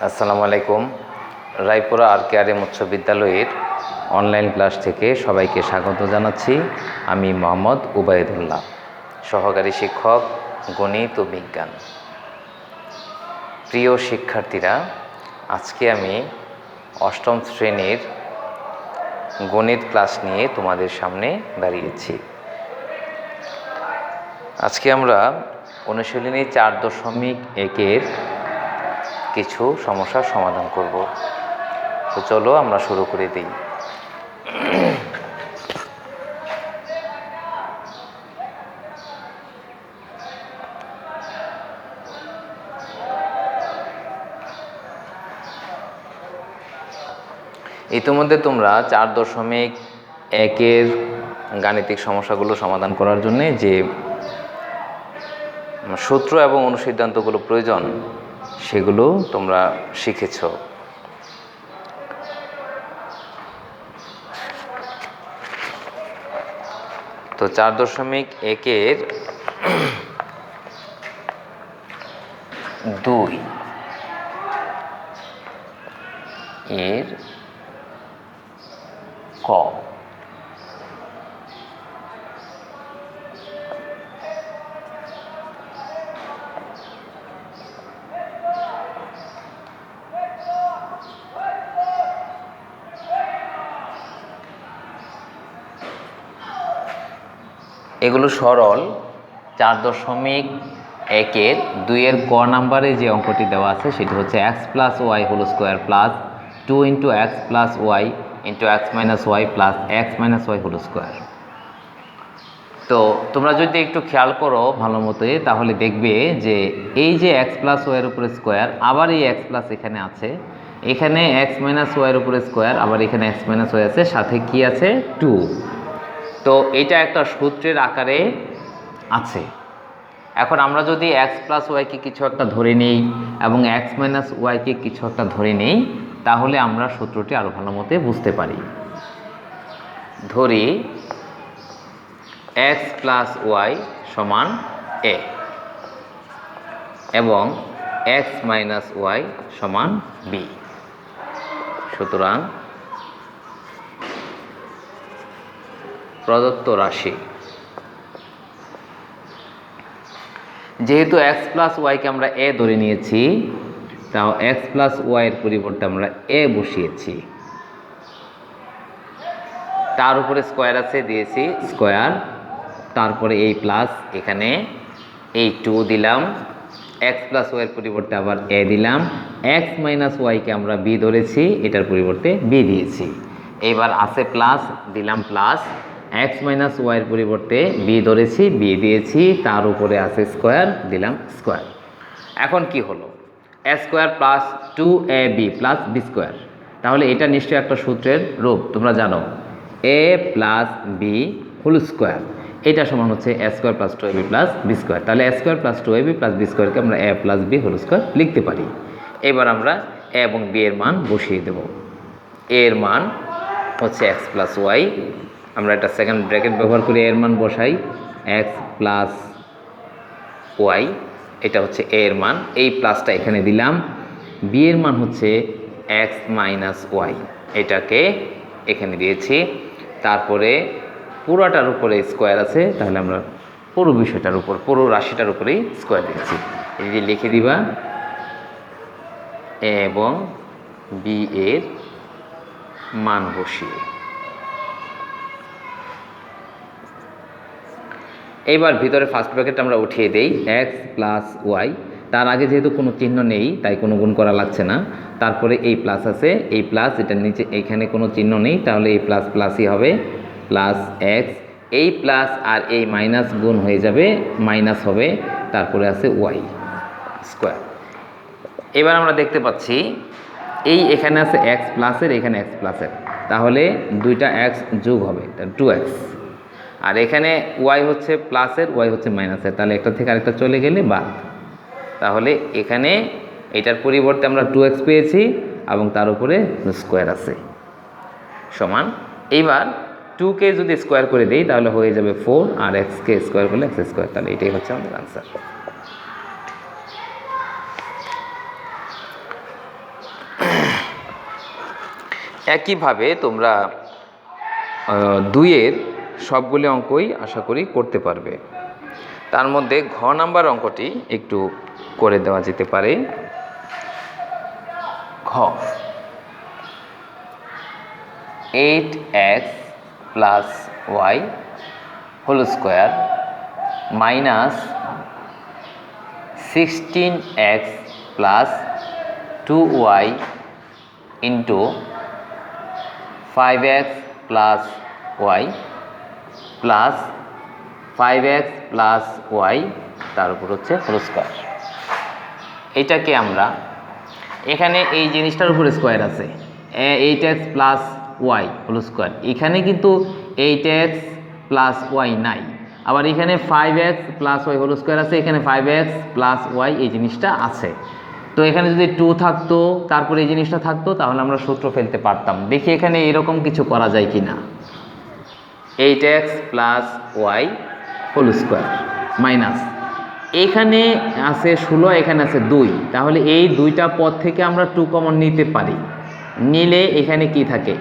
আসসালামু আলাইকুম। রায়পুরা RKRM উচ্চ বিদ্যালয়ের অনলাইন ক্লাস থেকে সবাইকে স্বাগত জানাচ্ছি। আমি মোহাম্মদ উবাইদুল্লাহ, সহকারী শিক্ষক, গণিত ও বিজ্ঞান। প্রিয় শিক্ষার্থীরা, আজকে আমি অষ্টম শ্রেণীর গণিত ক্লাস নিয়ে তোমাদের সামনে দাঁড়িয়েছি। আজকে আমরা অনুশীলনী 4.1-এর কিছু সমস্যার সমাধান করব। তো চলো আমরা শুরু করে দিই। ইতিমধ্যে তোমরা 4.1-এর গাণিতিক সমস্যাগুলো সমাধান করার জন্য যে সূত্র এবং অনুসিদ্ধান্তগুলো প্রয়োজন সেগুলো তোমরা শিখেছ। তো 4.1-এর 2 এর ক এগুলো সরল। 4.1-এর 2-এর ক নাম্বারে যে অঙ্কটি দেওয়া আছে সেটি হচ্ছে x + y² + 2 × x + y × x - y + x - y²। তো তোমরা যদি একটু খেয়াল করো ভালো মতোই, তাহলে দেখবে যে এই যে x + y এর উপরে স্কোয়ার, আবার এই x প্লাস এখানে আছে, এখানে x - y এর উপরে স্কোয়ার, আবার এখানে x - y আছে, সাথে কি আছে 2। তো এটা একটা সূত্রের আকারে আছে। এখন আমরা যদি x + y-কে কিছু একটা ধরে নেই এবং x - y-কে কিছু একটা ধরে নেই, তাহলে আমরা সূত্রটি আরও ভালো মতো বুঝতে পারি। ধরি x + y = a এবং x - y = b। সুতরাং প্রদত্ত রাশি, যেহেতু x + y-কে আমরা a ধরে নিয়েছি, তাও x + y এর পরিবর্তে আমরা a বসিয়েছি। তার উপরে স্কোয়ার আছে, দিয়েছি স্কোয়ার, তারপরে এই প্লাস, এখানে এই 2 দিলাম, x + y এর পরিবর্তে আবার a দিলাম, x - y-কে আমরা b ধরেছি, এটার পরিবর্তে b দিয়েছি। এবার আছে প্লাস, দিলাম প্লাস, x - y এর পরিবর্তে b ধরেছি, b দিয়েছি, তার উপরে আছে স্কোয়ার, দিলাম স্কোয়ার। এখন কি হলো? a² + 2ab + b²। তাহলে এটা নিশ্চয়ই একটা সূত্রের রূপ, তোমরা জানো, a + b হোল² এটা সমান হচ্ছে a² + 2ab + b²। তাহলে a² + 2ab + b²-কে আমরা a + b হোল² লিখতে পারি। এবার আমরা a এবং b এর মান বসিয়ে দেব। a এর মান হচ্ছে x + y, আমরা একটা সেকেন্ড ব্র্যাকেট ব্যবহার করে এর মান বসাই, x + y, এটা হচ্ছে a এর মান, এই প্লাসটা এখানে দিলাম। b এর মান হচ্ছে x - y, এটাকে এখানে দিয়েছি। তারপরে পুরোটার উপরে স্কোয়ার আছে, তাহলে আমরা পুরো বিষয়টার উপর, পুরো রাশিটার উপরেই স্কোয়ার দিয়েছি। এই যে লিখে দিবা a এবং b এর মান বসিয়ে। এইবার ভিতরে ফার্স্ট ব্র্যাকেট আমরা উঠিয়ে দেই, x + y, তার আগে যেহেতু কোনো চিহ্ন নেই তাই কোনো গুণ করা লাগছে না। তারপরে এই প্লাস আছে, এই প্লাস, এটার নিচে এখানে কোনো চিহ্ন নেই, তাহলে এই প্লাস প্লাসই হবে, প্লাস x, এই প্লাস আর এই মাইনাস গুণ হয়ে যাবে, মাইনাস হবে, তারপরে আছে y²। এবার আমরা দেখতে পাচ্ছি এই এখানে আছে x প্লাসের, এখানে x প্লাসের, তাহলে দুইটা x যোগ হবে, 2x। আর এখানে y হচ্ছে প্লাসের, y হচ্ছে মাইনাসের, তাহলে একটা থেকে আরেকটা চলে গেলে বাদ। তাহলে এখানে এটার পরিবর্তে আমরা 2x পেয়েছি এবং তার উপরে স্কোয়ার আছে, সমান। এইবার 2কে যদি স্কোয়ার করে দেই তাহলে হয়ে যাবে 4, আর x-কে স্কোয়ার করলে x²। তাহলে এটাই হচ্ছে আমাদের আনসার। একইভাবে তোমরা দুইয়ের সবগুলি অঙ্কই আশা করি করতে পারবে। তার মধ্যে ঘ নাম্বার অঙ্কটি একটু করে দেওয়া যেতে পারে। ঘ 8x plus Y whole square minus 16x plus 2y into 5x plus Y plus 5x plus Y তার উপর হচ্ছে হোল স্কোয়ার। এটাকে আমরা এখানে এই জিনিসটার উপরে স্কোয়ার আছে 8x plus Y whole square, এখানে কিন্তু 8x প্লাস ওয়াই নাই, আবার এখানে 5x plus Y whole square আছে, এখানে 5x প্লাস ওয়াই এই জিনিসটা আছে। তো এখানে যদি 2 থাকতো তারপরে এই জিনিসটা থাকতো তাহলে আমরা সূত্র ফেলতে পারতাম। দেখি এখানে এরকম কিছু করা যায় কি না। 8x plus Y whole square minus এখানে আছে 16, এখানে আছে 2, তাহলে এই দুইটা পদ থেকে আমরা 2 কমন নিতে পারি। নিলে এখানে কি থাকে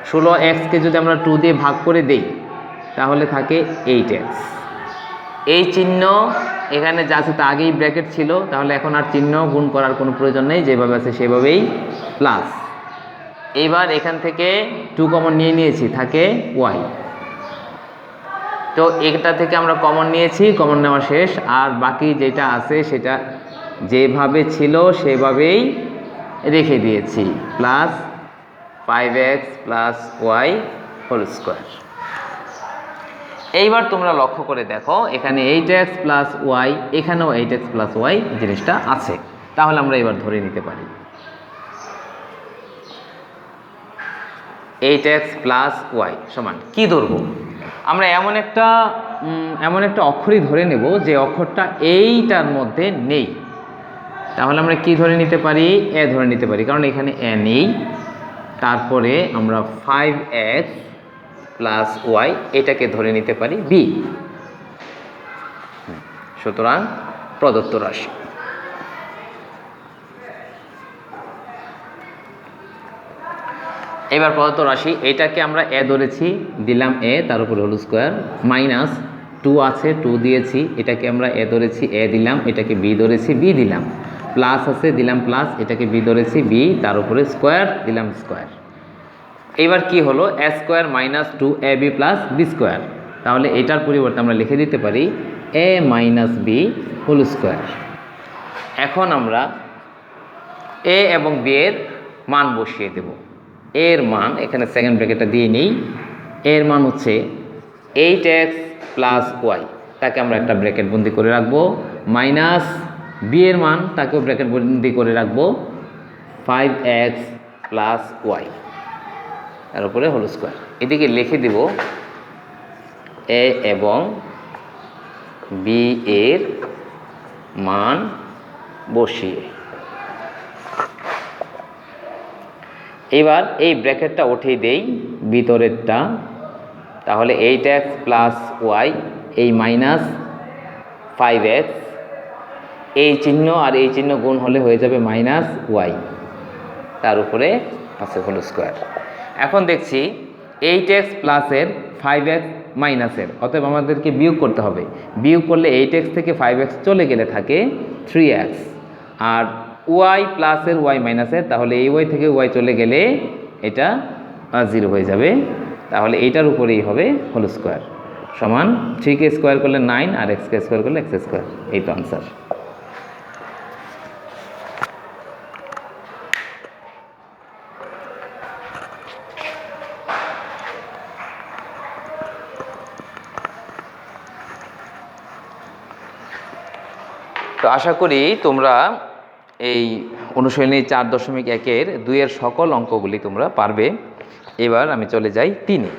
16xকে যদি আমরা 2 দিয়ে ভাগ করে দেই তাহলে থাকে 8x। এই চিহ্ন এখানে যা আছে তা আগেই ব্র্যাকেট ছিল, তাহলে এখন আর চিহ্ন গুণ করার কোনো প্রয়োজন নেই, যেভাবে আছে সেভাবেই প্লাস। এবার এখান থেকে 2 কমন নিয়ে নিয়েছি, থাকে y। তো এটা থেকে আমরা কমন নিয়েছি, কমন নেওয়া শেষ, আর বাকি যেটা আছে সেটা যেভাবে ছিল সেভাবেই রেখে দিয়েছি, plus 5x plus Y whole square. এইবার তোমরা লক্ষ্য করে দেখো এখানে 8x প্লাস ওয়াই, এখানেও 8x প্লাস ওয়াই জিনিসটা আছে, তাহলে আমরা এবার ধরে নিতে পারি 8x প্লাস ওয়াই সমান কি ধরবো আমরা, এমন একটা অক্ষরই ধরে নেব যে অক্ষরটা এইটার মধ্যে নেই। তাহলে আমরা কি ধরে নিতে পারি, এ ধরে নিতে পারি, কারণ এখানে এ নেই। তারপরে আমরা 5x প্লাস ওয়াই এটাকে ধরে নিতে পারি বি। সুতরাং প্রদত্ত রাশি এবার প্রদত্ত রাশি এটাকে আমরা এ ধরেছি, দিলাম এ, তার উপর হোল স্কোয়ার, মাইনাস 2 আছে 2 দিয়েছি, এটাকে আমরা এ ধরেছি এ দিলাম, এটাকে বি ধরেছি বি দিলাম, প্লাস আছে দিলাম প্লাস, এটাকে বি ধরেছি বি, তার উপরে স্কোয়ার দিলাম স্কোয়ার। এবার কি হলো A square minus 2ab plus B square, তাহলে এটার পরিবর্তে আমরা লিখে দিতে পারি A minus B whole square. এখন আমরা এ এবং বি এর মান বসিয়ে দেব। এর মান এখানে সেকেন্ড ব্র্যাকেটটা দিয়ে নিই, এর মান হচ্ছে 8x প্লাস ওয়াই, তাকে আমরা একটা ব্র্যাকেট বন্দি করে রাখবো, মাইনাস বি এর মান তাকেও ব্র্যাকেট বন্দি করে রাখবো 5x প্লাস ওয়াই, তার উপরে হোল স্কোয়ার। এদিকে লিখে দেব এ এবং বি এর মান বসিয়ে। এবার এই ব্র্যাকেটটা উঠিয়ে দেই ভিতরেরটা, তাহলে 8x প্লাস ওয়াই এই মাইনাস 5x, এই চিহ্ন আর এই চিহ্ন গুণ হলে হয়ে যাবে মাইনাস ওয়াই, তার উপরে আছে হোল স্কোয়ার। এখন দেখছি 8x প্লাসের 5x মাইনাসের, অতএব আমাদেরকে বিয়োগ করতে হবে। বিয়োগ করলে 8x থেকে 5x চলে গেলে থাকে 3x, আর ওয়াই প্লাসের ওয়াই মাইনাসের, তাহলে এই ওয়াই থেকে ওয়াই চলে গেলে এটা 0 হয়ে যাবে, তাহলে এইটার উপরেই হবে হোল স্কোয়ার সমান 3কে স্কোয়ার করলে 9 আর xকে স্কোয়ার করলে x স্কোয়ার। এই তো আনসার। তো আশা করি তোমরা এই অনুশীলনী 4.1-এর 2-এর সকল অঙ্কগুলি তোমরা পারবে। এবার আমি চলে যাই 3-এ।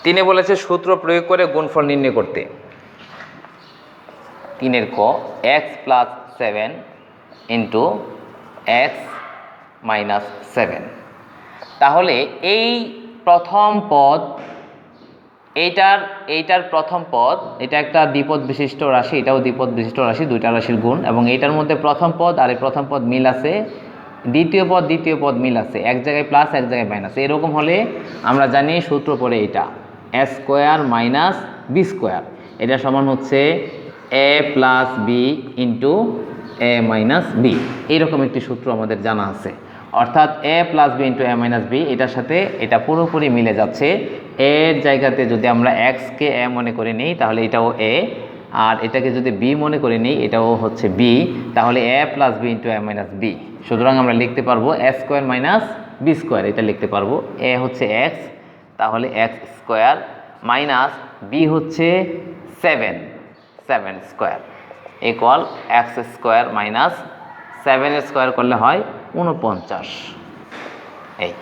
3-এ বলেছে সূত্র প্রয়োগ করে গুণফল নির্ণয় করতে। 3-এর ক x plus 7 into x minus 7। তাহলে এই প্রথম পদ এইটার প্রথম পদ, এটা একটা দ্বিপদ বিশিষ্ট রাশি, এটাও দ্বিপদ বিশিষ্ট রাশি, দুইটা রাশির গুণ, এবং এইটার মধ্যে প্রথম পদ আর এই প্রথম পদ মিল আছে, দ্বিতীয় পদ মিল আছে, এক জায়গায় প্লাস এক জায়গায় মাইনাস। এরকম হলে আমরা জানি সূত্র পড়ে এটা এ স্কোয়ার মাইনাস বি স্কোয়ার, এটা সমান হচ্ছে এ plus B into A minus B. এইরকম একটি সূত্র আমাদের জানা আছে, অর্থাৎ এ plus B into A minus B, এটার সাথে এটা পুরোপুরি মিলে যাচ্ছে। এর জায়গাতে যদি আমরা এক্সকে এ মনে করে নিই তাহলে এটাও এ, আর এটাকে যদি বি মনে করে নিই এটাও হচ্ছে বি, তাহলে এ plus B into A minus B. সুতরাং আমরা লিখতে পারবো এ স্কোয়ার মাইনাস বি স্কোয়ার, এটা লিখতে পারবো। এ হচ্ছে এক্স, তাহলে এক্স স্কোয়ার মাইনাস বি হচ্ছে 7 square equal x square minus 7 square করলে হয় 49। এই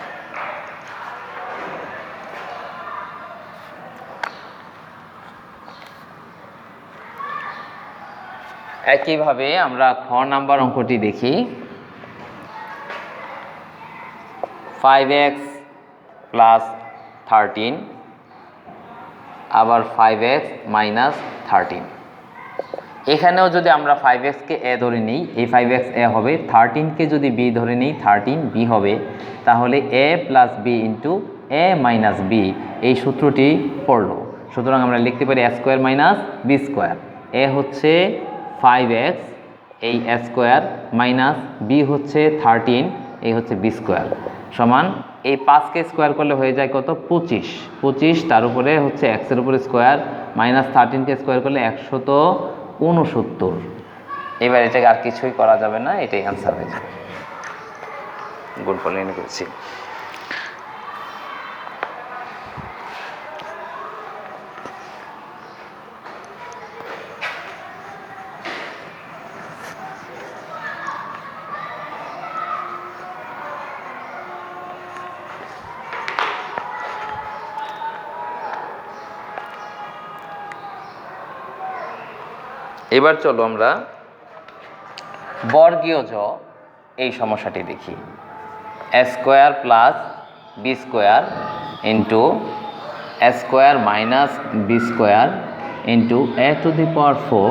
একইভাবে আমরা খ নাম্বার অঙ্কটি দেখি। 5x প্লাস 13 আবার 5x মাইনাস 13। এখানেও যদি আমরা 5xকে এ ধরে নিই, এই 5x এ হবে, 13কে যদি বি ধরে নিই 13 বি হবে, তাহলে এ plus B into A minus B, এই সূত্রটি পড়লো। সুতরাং আমরা লিখতে পারি এ স্কোয়ার মাইনাস বি স্কোয়ার। এ হচ্ছে 5x, এই এ স্কোয়ার মাইনাস বি হচ্ছে 13, এই হচ্ছে বি স্কোয়ার, সমান এই 5কে স্কোয়ার করলে হয়ে যায় কত 25, তার উপরে হচ্ছে এক্সের উপরে স্কোয়ার মাইনাস 13কে স্কোয়ার করলে 169। এবার এটাকে আর কিছুই করা যাবে না, এটাই অ্যান্সার হয়ে যাবে। গুণফল নির্ণয় করেছি। এবার চলো আমরা বর্গীয় জ এই সমস্যাটি দেখি। A square plus B square into A square minus B square into A to the power 4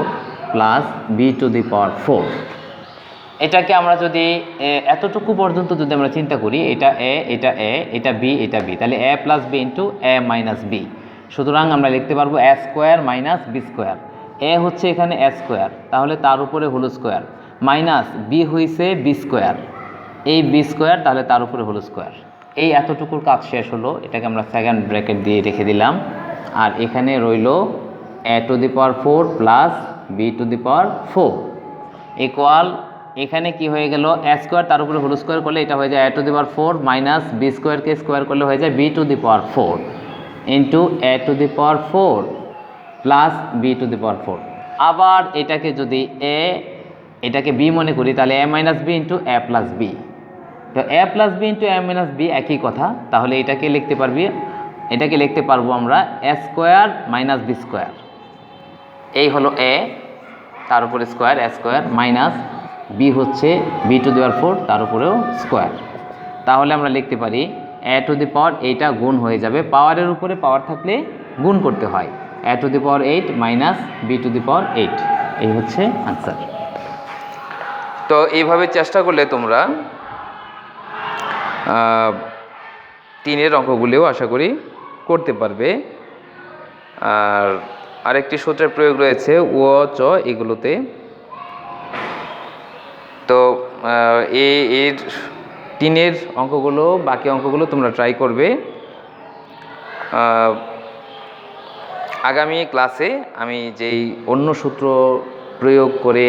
plus B to the power 4। এটাকে আমরা যদি এতটুকু পর্যন্ত যদি আমরা চিন্তা করি, এটা এ, এটা বি, এটা বি, তাহলে এ plus B into A minus B. সুতরাং আমরা লিখতে পারবো এ স্কোয়ার মাইনাস বি স্কোয়ার। এ হচ্ছে এখানে এ স্কোয়ার, তাহলে তার উপরে হোল স্কোয়ার, মাইনাস বি হয়েছে বি স্কোয়ার, এই বি স্কোয়ার, তাহলে তার উপরে হোল স্কোয়ার। এই এতটুকুর কাজ শেষ হলো, এটাকে আমরা সেকেন্ড ব্র্যাকেট দিয়ে রেখে দিলাম। আর এখানে রইল A to the power 4 plus B to the power 4 equal, এখানে কি হয়ে গেল এ স্কোয়ার তার উপরে হোল স্কোয়ার করলে এটা হয়ে যায় A to the power 4 minus B স্কোয়ারকে স্কোয়ার করলে হয়ে যায় B to the power 4 into A to the power 4 plus B to the power 4। আবার এটাকে যদি এটাকে বি মনে করি তাহলে A minus B into A plus B. তো A plus B into A minus B একই কথা, তাহলে এটাকে লিখতে পারবো আমরা A square minus B square. এই হলো এ, তার উপরে স্কোয়ার এ স্কোয়ার, মাইনাস বি হচ্ছে বি টু দি পাওয়ার 4, তার উপরেও স্কোয়ার। তাহলে আমরা লিখতে পারি এ টু দি পাওয়ার, এইটা গুণ হয়ে যাবে, পাওয়ারের উপরে পাওয়ার থাকলে গুণ করতে হয়, A to the power 8 minus B to the power 8, এই হচ্ছে আনসার। তো এইভাবে চেষ্টা করলে তোমরা 3-এর অঙ্কগুলিও আশা করি করতে পারবে। আর আরেকটি সূত্রের প্রয়োগ রয়েছে ও চ এগুলোতে। তো এর 3-এর অঙ্কগুলো, বাকি অঙ্কগুলো তোমরা ট্রাই করবে। আগামী ক্লাসে আমি যেই অন্য সূত্র প্রয়োগ করে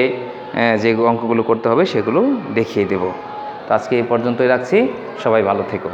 যে অঙ্কগুলো করতে হবে সেগুলো দেখিয়ে দেব। তো আজকে এই পর্যন্তই রাখছি, সবাই ভালো থেকো।